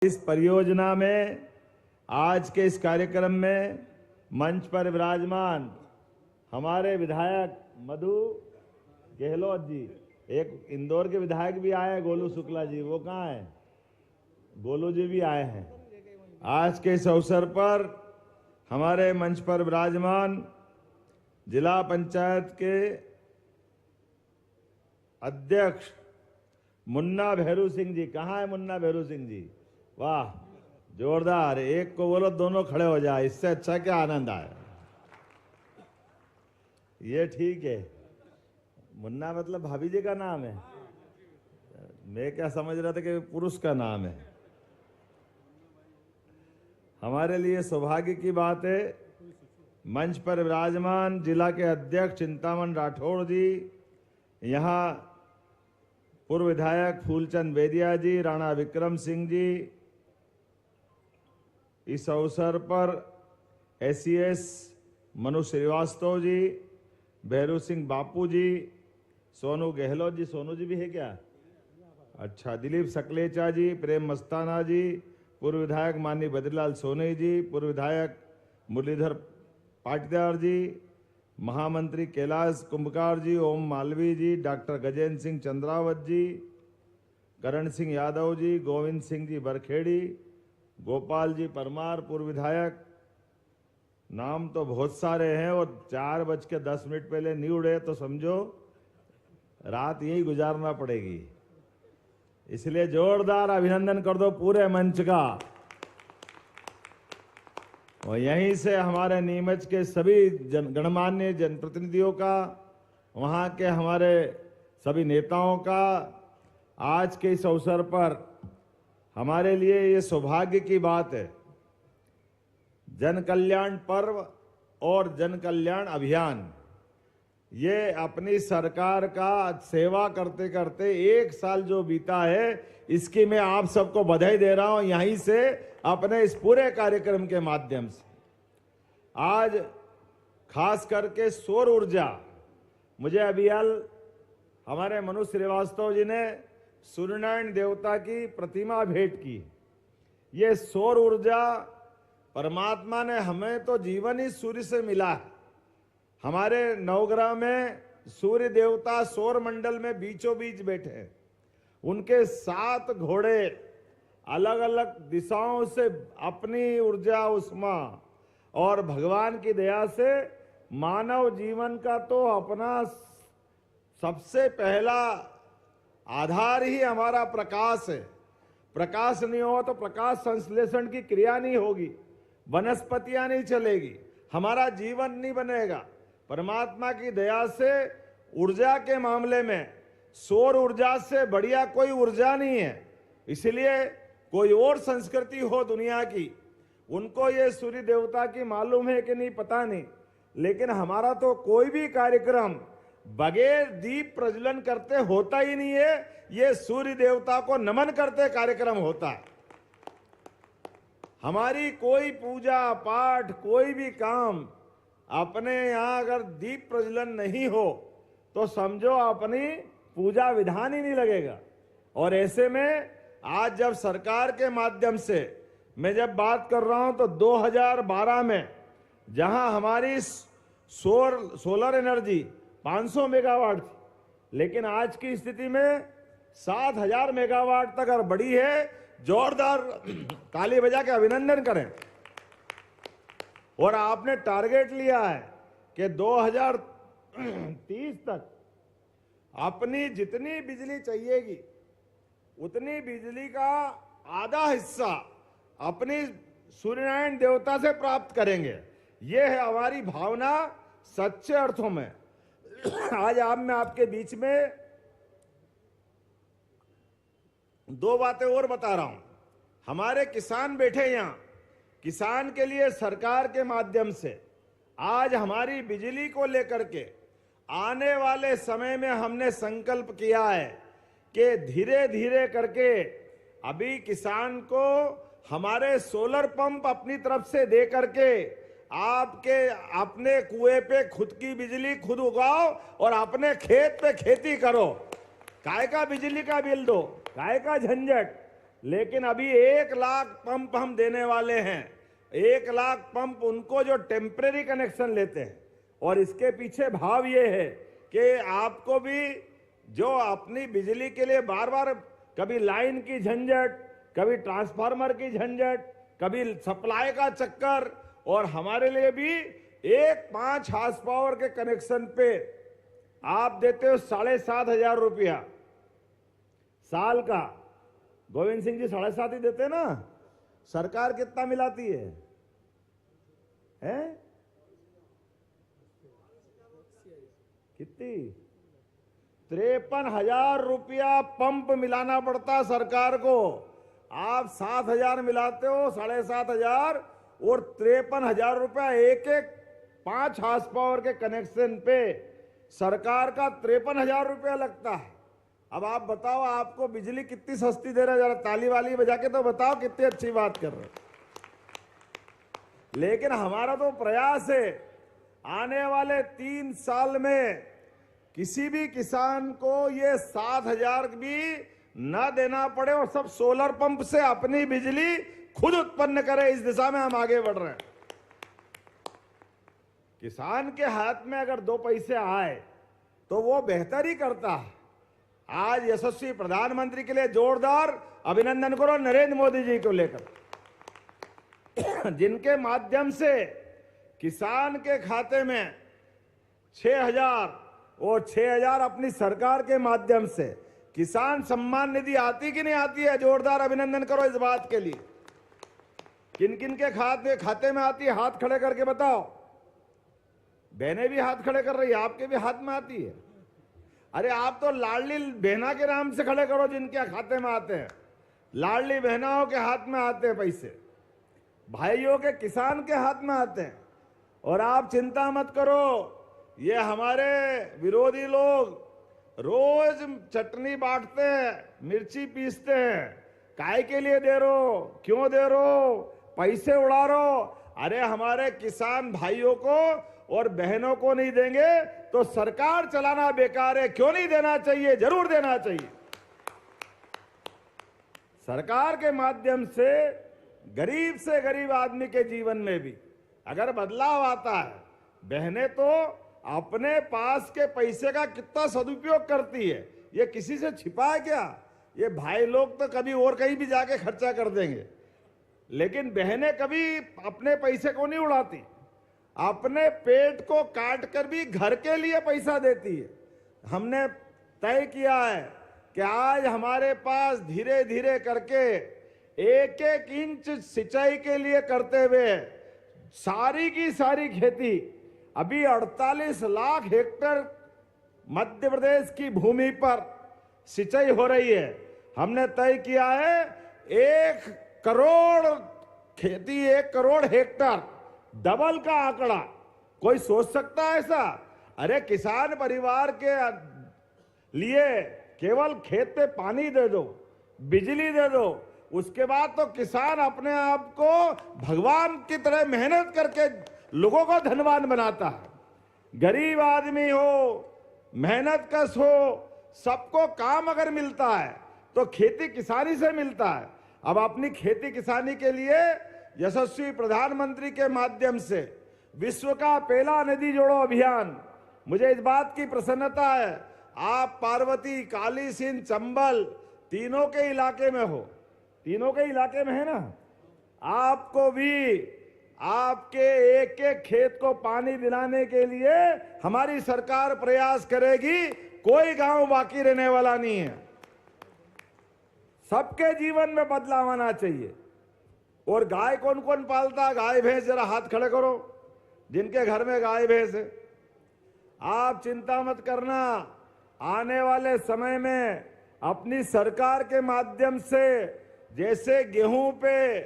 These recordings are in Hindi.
इस परियोजना में आज के इस कार्यक्रम में मंच पर विराजमान हमारे विधायक मधु गहलोत जी, एक इंदौर के विधायक भी आए हैं, गोलू शुक्ला जी, वो कहाँ हैं? गोलू जी भी आए हैं। आज के इस अवसर पर हमारे मंच पर विराजमान जिला पंचायत के अध्यक्ष मुन्ना भैरू सिंह जी, कहाँ है मुन्ना भैरू सिंह जी? वाह, जोरदार, एक को बोलो दोनों खड़े हो जाए, इससे अच्छा क्या आनंद आए। ये ठीक है, मुन्ना मतलब भाभी जी का नाम है, मैं क्या समझ रहा था कि पुरुष का नाम है। हमारे लिए सौभाग्य की बात है, मंच पर विराजमान जिला के अध्यक्ष चिंतामन राठौड़ जी, यहाँ पूर्व विधायक फूलचंद बेदिया जी, राणा विक्रम सिंह जी, इस अवसर पर एसीएस मनु श्रीवास्तव जी, भैरू सिंह बापू जी, सोनू गहलोत जी, सोनू जी भी है क्या? अच्छा, दिलीप सकलेचा जी, प्रेम मस्ताना जी, पूर्व विधायक माननीय बद्रीलाल सोनी जी, पूर्व विधायक मुरलीधर पाटीदार जी, महामंत्री कैलाश कुंभकार जी, ओम मालवी जी, डॉक्टर गजेंद्र सिंह चंद्रावत जी, करण सिंह यादव जी, गोविंद सिंह जी बरखेड़ी, गोपाल जी परमार पूर्व विधायक। नाम तो बहुत सारे हैं और 4:10 पहले नहीं उड़े तो समझो रात यही गुजारना पड़ेगी, इसलिए जोरदार अभिनंदन कर दो पूरे मंच का। और यहीं से हमारे नीमच के सभी गणमान्य जनप्रतिनिधियों का, वहाँ के हमारे सभी नेताओं का आज के इस अवसर पर हमारे लिए ये सौभाग्य की बात है। जन कल्याण पर्व और जन कल्याण अभियान, ये अपनी सरकार का सेवा करते करते 1 साल जो बीता है, इसकी मैं आप सबको बधाई दे रहा हूं यहीं से, अपने इस पूरे कार्यक्रम के माध्यम से। आज खास करके सौर ऊर्जा, मुझे अभी हमारे मनु श्रीवास्तव जी ने सूर्यनारायण देवता की प्रतिमा भेंट की। ये सौर ऊर्जा परमात्मा ने, हमें तो जीवन ही सूर्य से मिला है। हमारे नवग्रह में सूर्य देवता सौर मंडल में बीचों बीच बैठे हैं, उनके 7 घोड़े अलग अलग दिशाओं से अपनी ऊर्जा उष्मा और भगवान की दया से मानव जीवन का तो अपना सबसे पहला आधार ही हमारा प्रकाश है। प्रकाश नहीं हो तो प्रकाश संश्लेषण की क्रिया नहीं होगी, वनस्पतियां नहीं चलेगी, हमारा जीवन नहीं बनेगा। परमात्मा की दया से ऊर्जा के मामले में सौर ऊर्जा से बढ़िया कोई ऊर्जा नहीं है। इसलिए कोई और संस्कृति हो दुनिया की, उनको ये सूर्य देवता की मालूम है कि नहीं पता नहीं, लेकिन हमारा तो कोई भी कार्यक्रम बगैर दीप प्रज्वलन करते होता ही नहीं है। ये सूर्य देवता को नमन करते कार्यक्रम होता है। हमारी कोई पूजा पाठ, कोई भी काम अपने यहाँ अगर दीप प्रज्वलन नहीं हो तो समझो अपनी पूजा विधान ही नहीं लगेगा। और ऐसे में आज जब सरकार के माध्यम से मैं जब बात कर रहा हूं तो 2012 में जहां हमारी सोलर एनर्जी 500 मेगावाट थी, लेकिन आज की स्थिति में 7000 मेगावाट तक और बढ़ी है। जोरदार ताली बजा के अभिनंदन करें। और आपने टारगेट लिया है कि 2030 तक अपनी जितनी बिजली चाहिएगी उतनी बिजली का आधा हिस्सा अपनी सूर्यनारायण देवता से प्राप्त करेंगे। यह है हमारी भावना सच्चे अर्थों में। आज मैं आपके बीच में 2 बातें और बता रहा हूं। हमारे किसान बैठे यहां, किसान के लिए सरकार के माध्यम से आज हमारी बिजली को लेकर के आने वाले समय में हमने संकल्प किया है कि धीरे धीरे करके अभी किसान को हमारे सोलर पंप अपनी तरफ से दे करके आपके अपने कुएं पे खुद की बिजली खुद उगाओ और अपने खेत पे खेती करो। काय का बिजली का बिल दो, काय का झंझट। लेकिन अभी 1 लाख पंप हम देने वाले हैं। 1 लाख पंप उनको जो टेम्परेरी कनेक्शन लेते हैं। और इसके पीछे भाव ये है कि आपको भी जो अपनी बिजली के लिए बार बार कभी लाइन की झंझट, कभी ट्रांसफार्मर की झंझट, कभी सप्लाई का चक्कर, और हमारे लिए भी एक 5 हार्स पावर के कनेक्शन पे आप देते हो 7,500 रुपया साल का। गोविंद सिंह जी 7.5 ही देते ना। सरकार कितना मिलाती है? कितनी? 53,000 रुपया पंप मिलाना पड़ता सरकार को। आप 7,000 मिलाते हो, 7,500, और 53,000 रुपया एक 5 हार्स पावर के कनेक्शन पे सरकार का 53,000 रुपया लगता है। अब आप बताओ, आपको बिजली कितनी सस्ती दे रहे हैं? जरा ताली वाली बजा के तो बताओ कितनी अच्छी बात कर रहे हो। लेकिन हमारा तो प्रयास है आने वाले 3 साल में किसी भी किसान को ये 7,000 भी ना देना पड़े और सब सोलर पंप से अपनी बिजली खुद उत्पन्न करे। इस दिशा में हम आगे बढ़ रहे हैं। किसान के हाथ में अगर 2 पैसे आए तो वो बेहतर ही करता है। आज यशस्वी प्रधानमंत्री के लिए जोरदार अभिनंदन करो नरेंद्र मोदी जी को लेकर, जिनके माध्यम से किसान के खाते में 6,000 और 6,000 अपनी सरकार के माध्यम से किसान सम्मान निधि आती कि नहीं आती है? जोरदार अभिनंदन करो इस बात के लिए। किन किन के खाते में आती है? हाथ खड़े करके बताओ। बहनें भी हाथ खड़े कर रही है, आपके भी हाथ में आती है। अरे आप तो लाडली बहना के नाम से खड़े करो जिनके खाते में आते हैं। लाडली बहनाओं के हाथ में आते हैं पैसे, भाइयों के किसान के हाथ में आते हैं। और आप चिंता मत करो, ये हमारे विरोधी लोग रोज चटनी बांटते हैं, मिर्ची पीसते हैं। काय के लिए दे रहो? क्यों दे रहो? पैसे उड़ा रहो? अरे हमारे किसान भाइयों को और बहनों को नहीं देंगे तो सरकार चलाना बेकार है। क्यों नहीं देना चाहिए? जरूर देना चाहिए। सरकार के माध्यम से गरीब आदमी के जीवन में भी अगर बदलाव आता है, बहनें तो अपने पास के पैसे का कितना सदुपयोग करती है, ये किसी से छिपा है क्या? ये भाई लोग तो कभी और कहीं भी जाके खर्चा कर देंगे, लेकिन बहनें कभी अपने पैसे को नहीं उड़ाती। अपने पेट को काट कर भी घर के लिए पैसा देती है। हमने तय किया है कि आज हमारे पास धीरे धीरे करके 1-1 इंच सिंचाई के लिए करते हुए सारी की सारी खेती, अभी 48 लाख हेक्टेयर मध्य प्रदेश की भूमि पर सिंचाई हो रही है। हमने तय किया है 1 करोड़ खेती, 1 करोड़ हेक्टेयर, डबल का आंकड़ा। कोई सोच सकता है ऐसा? अरे किसान परिवार के लिए केवल खेत पे पानी दे दो, बिजली दे दो, उसके बाद तो किसान अपने आप को भगवान की तरह मेहनत करके लोगों को धनवान बनाता है। गरीब आदमी हो, मेहनत कश हो, सबको काम अगर मिलता है तो खेती किसानी से मिलता है। अब अपनी खेती किसानी के लिए यशस्वी प्रधानमंत्री के माध्यम से विश्व का पहला नदी जोड़ो अभियान, मुझे इस बात की प्रसन्नता है आप पार्वती, काली सिंध, चंबल तीनों के इलाके में हो। तीनों के इलाके में है ना? आपको भी आपके 1-1 खेत को पानी दिलाने के लिए हमारी सरकार प्रयास करेगी। कोई गांव बाकी रहने वाला नहीं है। सबके जीवन में बदलाव आना चाहिए। और गाय कौन कौन पालता है? गाय भैंस जरा हाथ खड़े करो जिनके घर में गाय भैंस है। आप चिंता मत करना, आने वाले समय में अपनी सरकार के माध्यम से जैसे गेहूं पे,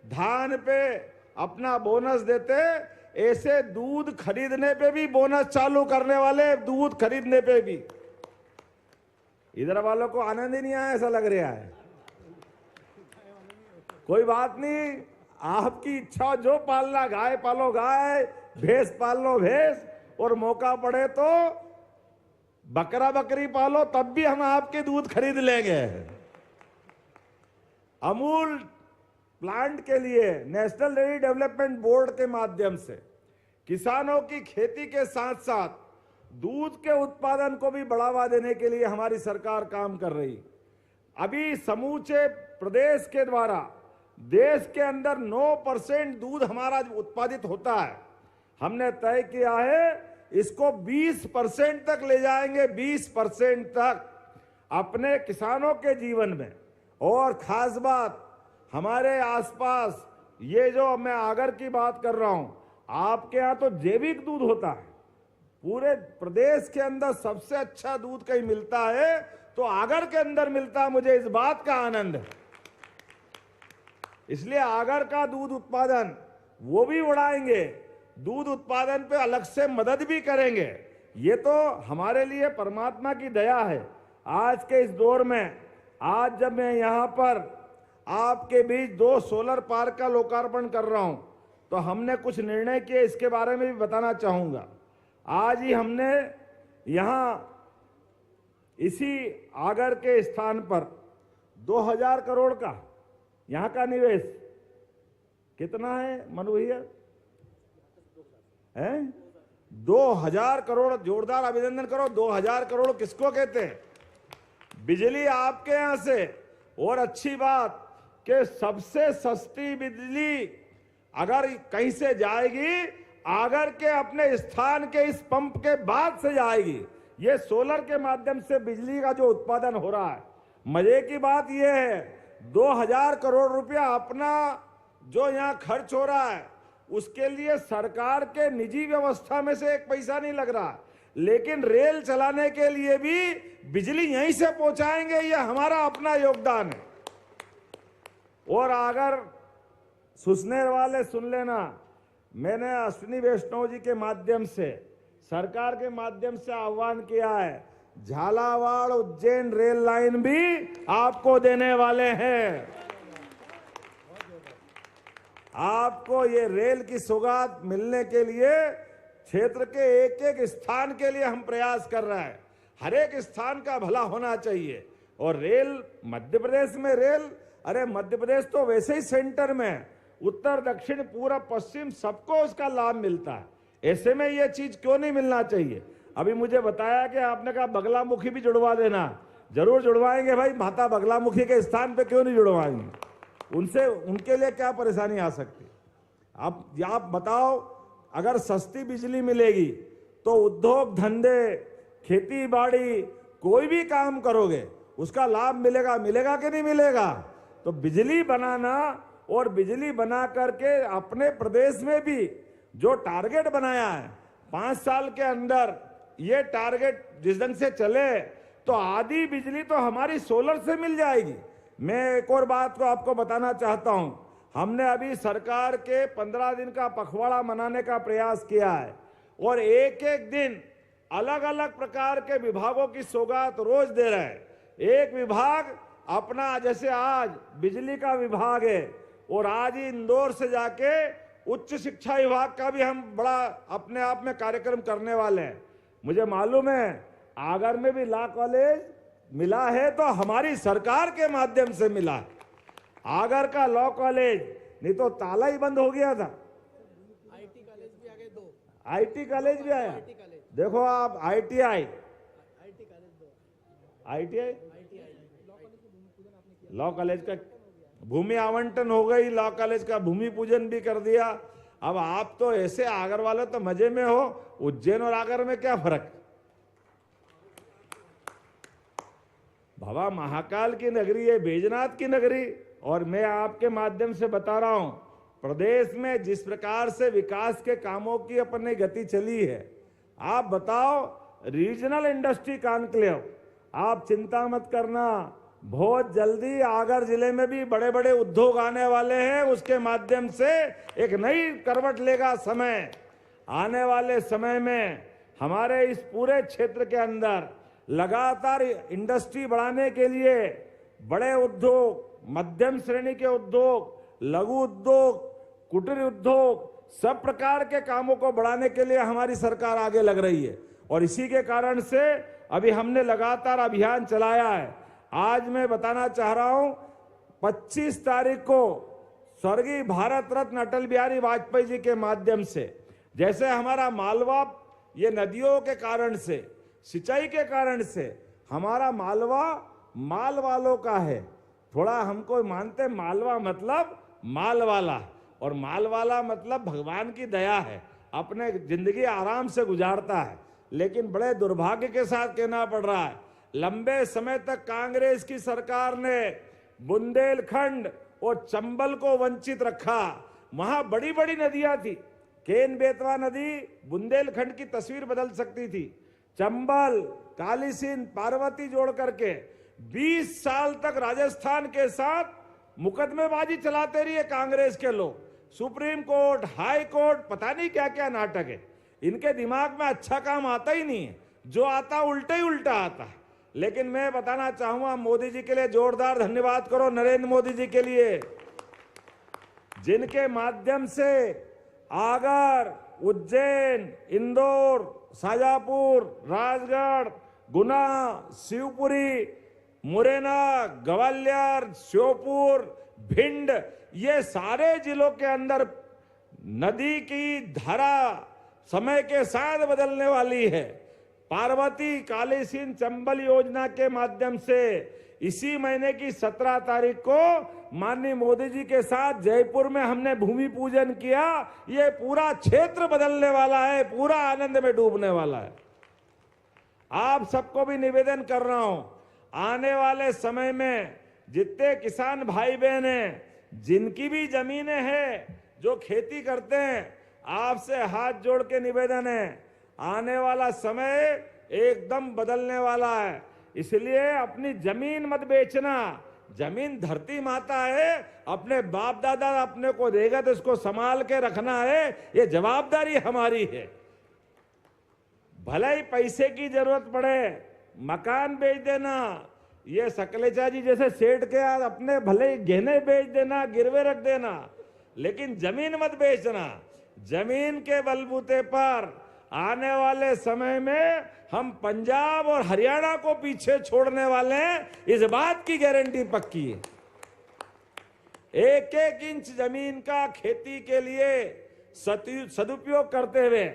धान पे अपना बोनस देते, ऐसे दूध खरीदने पे भी बोनस चालू करने वाले, दूध खरीदने पे भी। इधर वालों को आनंद ही नहीं आया ऐसा लग रहा है। कोई बात नहीं, आपकी इच्छा जो पालना, गाय पालो गाय, भैंस पाल लो भैंस, और मौका पड़े तो बकरा बकरी पालो, तब भी हम आपके दूध खरीद लेंगे। अमूल प्लांट के लिए नेशनल डेयरी डेवलपमेंट बोर्ड के माध्यम से किसानों की खेती के साथ साथ दूध के उत्पादन को भी बढ़ावा देने के लिए हमारी सरकार काम कर रही। अभी समूचे प्रदेश के द्वारा देश के अंदर 9% दूध हमारा उत्पादित होता है। हमने तय किया है इसको 20% तक ले जाएंगे, 20% तक अपने किसानों के जीवन में। और खास बात, हमारे आसपास ये जो मैं आगर की बात कर रहा हूं, आपके यहां तो जैविक दूध होता है। पूरे प्रदेश के अंदर सबसे अच्छा दूध कहीं मिलता है तो आगर के अंदर मिलता है। मुझे इस बात का आनंद है, इसलिए आगर का दूध उत्पादन वो भी बढ़ाएंगे, दूध उत्पादन पे अलग से मदद भी करेंगे। ये तो हमारे लिए परमात्मा की दया है। आज के इस दौर में आज जब मैं यहाँ पर आपके बीच 2 सोलर पार्क का लोकार्पण कर रहा हूँ तो हमने कुछ निर्णय किए, इसके बारे में भी बताना चाहूँगा। आज ही हमने यहाँ इसी आगर के स्थान पर 2000 करोड़ का यहाँ का निवेश कितना है मनु भैया? है 2000 करोड़। जोरदार अभिनंदन करो। 2000 करोड़ किसको कहते हैं? बिजली आपके यहां से। और अच्छी बात कि सबसे सस्ती बिजली अगर कहीं से जाएगी, आगर के अपने स्थान के इस पंप के बाद से जाएगी। ये सोलर के माध्यम से बिजली का जो उत्पादन हो रहा है। मजे की बात यह है 2000 करोड़ रुपया अपना जो यहां खर्च हो रहा है उसके लिए सरकार के निजी व्यवस्था में से एक पैसा नहीं लग रहा, लेकिन रेल चलाने के लिए भी बिजली यहीं से पहुंचाएंगे, यह हमारा अपना योगदान है। और अगर सुनने वाले सुन लेना, मैंने अश्विनी वैष्णव जी के माध्यम से सरकार के माध्यम से आह्वान किया है, झालावाड़ उज्जैन रेल लाइन भी आपको देने वाले हैं। आपको ये रेल की सौगात मिलने के लिए क्षेत्र के एक एक स्थान के लिए हम प्रयास कर रहे हैं। हर एक स्थान का भला होना चाहिए। और रेल मध्य प्रदेश में रेल, अरे मध्य प्रदेश तो वैसे ही सेंटर में, उत्तर दक्षिण पूरब पश्चिम सबको उसका लाभ मिलता है। ऐसे में ये चीज क्यों नहीं मिलना चाहिए? अभी मुझे बताया कि आपने कहा बगलामुखी भी जुड़वा देना। जरूर जुड़वाएंगे भाई, माता बगलामुखी के स्थान पे क्यों नहीं जुड़वाएंगे? उनसे उनके लिए क्या परेशानी आ सकती? आप बताओ, अगर सस्ती बिजली मिलेगी तो उद्योग धंधे, खेती बाड़ी, कोई भी काम करोगे उसका लाभ मिलेगा कि नहीं मिलेगा? तो बिजली बनाना और बिजली बना करके अपने प्रदेश में भी जो टारगेट बनाया है 5 साल के अंदर, ये टारगेट जिस ढंग से चले तो आधी बिजली तो हमारी सोलर से मिल जाएगी। मैं एक और बात को आपको बताना चाहता हूं, हमने अभी सरकार के 15 दिन का पखवाड़ा मनाने का प्रयास किया है और एक एक दिन अलग अलग प्रकार के विभागों की सौगात रोज दे रहे हैं। एक विभाग अपना, जैसे आज बिजली का विभाग है और आज ही इंदौर से जाके उच्च शिक्षा विभाग का भी हम बड़ा अपने आप में कार्यक्रम करने वाले हैं। मुझे मालूम है आगर में भी लॉ कॉलेज मिला है तो हमारी सरकार के माध्यम से मिला है। आगर का लॉ कॉलेज, नहीं तो ताला ही बंद हो गया था। आईटी कॉलेज भी आ गए 2। आईटी कॉलेज भी आया। देखो आप, आईटीआई, लॉ कॉलेज का भूमि आवंटन हो गई, लॉ कॉलेज का भूमि पूजन भी कर दिया। अब आप तो ऐसे आगर वाले तो मजे में हो, उज्जैन और आगर में क्या फर्क? बाबा महाकाल की नगरी है, बैजनाथ की नगरी। और मैं आपके माध्यम से बता रहा हूं, प्रदेश में जिस प्रकार से विकास के कामों की अपने गति चली है, आप बताओ, रीजनल इंडस्ट्री कॉन्क्लेव, आप चिंता मत करना, बहुत जल्दी आगर जिले में भी बड़े बड़े उद्योग आने वाले हैं। उसके माध्यम से एक नई करवट लेगा समय। आने वाले समय में हमारे इस पूरे क्षेत्र के अंदर लगातार इंडस्ट्री बढ़ाने के लिए बड़े उद्योग, मध्यम श्रेणी के उद्योग, लघु उद्योग, कुटीर उद्योग, सब प्रकार के कामों को बढ़ाने के लिए हमारी सरकार आगे लग रही है। और इसी के कारण से अभी हमने लगातार अभियान चलाया है। आज मैं बताना चाह रहा हूं, 25 तारीख को स्वर्गीय भारत रत्न अटल बिहारी वाजपेयी जी के माध्यम से, जैसे हमारा मालवा ये नदियों के कारण से, सिंचाई के कारण से हमारा मालवा माल वालों का है। थोड़ा हमको मानते मालवा मतलब माल वाला, और माल वाला मतलब भगवान की दया है, अपने जिंदगी आराम से गुजारता है। लेकिन बड़े दुर्भाग्य के साथ कहना पड़ रहा है, लंबे समय तक कांग्रेस की सरकार ने बुंदेलखंड और चंबल को वंचित रखा। वहां बड़ी बड़ी नदियां थी, केन बेतवा नदी बुंदेलखंड की तस्वीर बदल सकती थी। चंबल, काली सिंध, पार्वती जोड़ करके 20 साल तक राजस्थान के साथ मुकदमेबाजी चलाते रहे कांग्रेस के लोग। सुप्रीम कोर्ट, हाई कोर्ट, पता नहीं क्या क्या नाटक है। इनके दिमाग में अच्छा काम आता ही नहीं है, जो आता उल्टा ही उल्टा आता है। लेकिन मैं बताना चाहूंगा, मोदी जी के लिए जोरदार धन्यवाद करो, नरेंद्र मोदी जी के लिए, जिनके माध्यम से आगर, उज्जैन, इंदौर, शाजापुर, राजगढ़, गुना, शिवपुरी, मुरैना, ग्वालियर, श्योपुर, भिंड, ये सारे जिलों के अंदर नदी की धारा समय के साथ बदलने वाली है। पार्वती, काली सिंध, चंबल योजना के माध्यम से इसी महीने की 17 तारीख को माननीय मोदी जी के साथ जयपुर में हमने भूमि पूजन किया। ये पूरा क्षेत्र बदलने वाला है, पूरा आनंद में डूबने वाला है। आप सबको भी निवेदन कर रहा हूं, आने वाले समय में जितने किसान भाई बहन हैं, जिनकी भी जमीनें हैं, जो खेती करते हैं, आपसे हाथ जोड़ के निवेदन है, आने वाला समय एकदम बदलने वाला है। इसलिए अपनी जमीन मत बेचना। जमीन धरती माता है, अपने बाप दादा अपने को देगा तो इसको संभाल के रखना है, ये जवाबदारी हमारी है। भले ही पैसे की जरूरत पड़े, मकान बेच देना, ये सकलेचा जी जैसे सेठ के अपने भले ही गहने बेच देना, गिरवे रख देना, लेकिन जमीन मत बेचना। जमीन के बलबूते पर आने वाले समय में हम पंजाब और हरियाणा को पीछे छोड़ने वाले हैं, इस बात की गारंटी पक्की है। एक एक इंच जमीन का खेती के लिए सदुपयोग करते हुए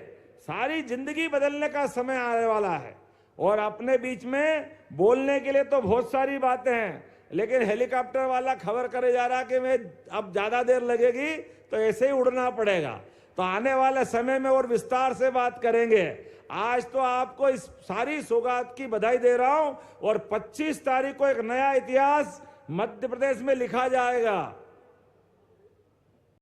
सारी जिंदगी बदलने का समय आने वाला है। और अपने बीच में बोलने के लिए तो बहुत सारी बातें हैं, लेकिन हेलीकॉप्टर वाला खबर करे जा रहा कि मैं अब ज्यादा देर लगेगी तो ऐसे ही उड़ना पड़ेगा। तो आने वाले समय में और विस्तार से बात करेंगे। आज तो आपको इस सारी सौगात की बधाई दे रहा हूं, और 25 तारीख को एक नया इतिहास मध्य प्रदेश में लिखा जाएगा।